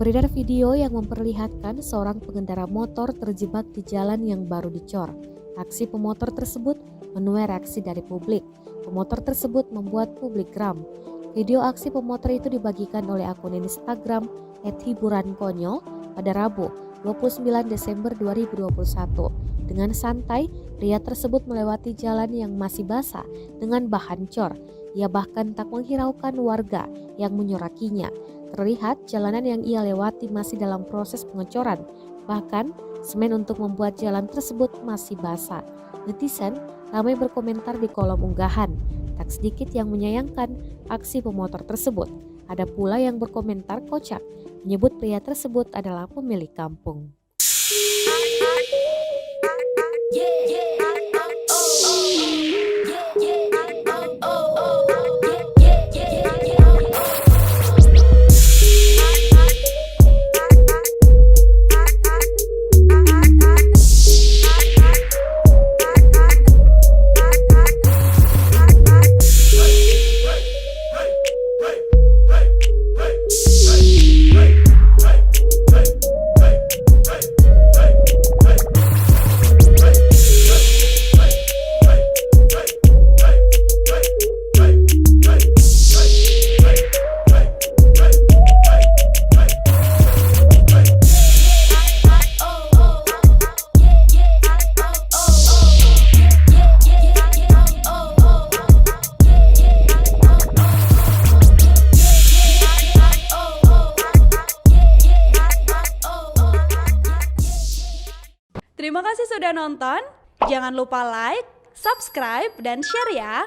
Beredar video yang memperlihatkan seorang pengendara motor terjebak di jalan yang baru dicor. Aksi pemotor tersebut menuai reaksi dari publik. Pemotor tersebut membuat publik geram. Video aksi pemotor itu dibagikan oleh akun Instagram @hiburankonyol pada Rabu 29 Desember 2021. Dengan santai, pria tersebut melewati jalan yang masih basah dengan bahan cor. Ia bahkan tak menghiraukan warga yang menyorakinya. Terlihat jalanan yang ia lewati masih dalam proses pengecoran. Bahkan, semen untuk membuat jalan tersebut masih basah. Netizen ramai berkomentar di kolom unggahan. Tak sedikit yang menyayangkan aksi pemotor tersebut. Ada pula yang berkomentar kocak, menyebut pria tersebut adalah pemilik kampung. Terima kasih sudah nonton. Jangan lupa like, subscribe, dan share ya.